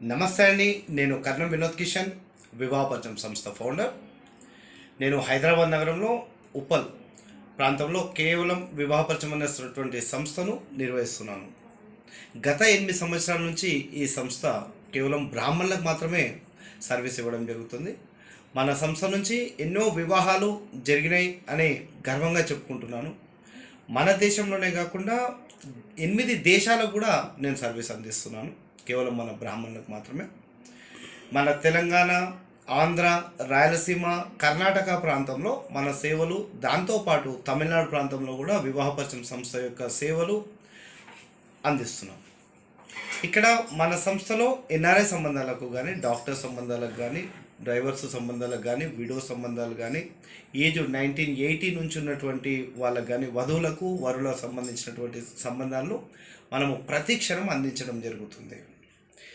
నమస్తే అండి. నేను కర్ణం వినోద్ కిషన్, వివాహపరిచయం సంస్థ ఫౌండర్. నేను హైదరాబాద్ నగరంలో ఉప్పల్ ప్రాంతంలో కేవలం వివాహపరిచయం అనేటువంటి సంస్థను నిర్వహిస్తున్నాను. గత 8 సంవత్సరాల నుంచి ఈ సంస్థ కేవలం బ్రాహ్మణులకు మాత్రమే సర్వీస్ ఇవ్వడం జరుగుతుంది. మన సంస్థ నుంచి ఎన్నో వివాహాలు జరిగినాయి అని గర్వంగా చెప్పుకుంటున్నాను. మన దేశంలోనే కాకుండా 8 దేశాలకు కూడా నేను సర్వీస్ అందిస్తున్నాను. కేవలం మన బ్రాహ్మణులకు మాత్రమే. మన తెలంగాణ, ఆంధ్ర, రాయలసీమ, కర్ణాటక ప్రాంతంలో మన సేవలు, దాంతోపాటు తమిళనాడు ప్రాంతంలో కూడా వివాహపరిచయం సంస్థ యొక్క సేవలు అందిస్తున్నాం. ఇక్కడ మన సంస్థలో ఎన్ఆర్ఐ సంబంధాలకు కానీ, డాక్టర్ సంబంధాలకు కానీ, డ్రైవర్స్ సంబంధాలకు కానీ, విడో సంబంధాలు కానీ, ఏజ్ 1980 నుంచి ఉన్నటువంటి వాళ్ళకు కానీ, వధువులకు వరులకు సంబంధించినటువంటి సంబంధాలను మనము ప్రతి క్షణం అందించడం జరుగుతుంది.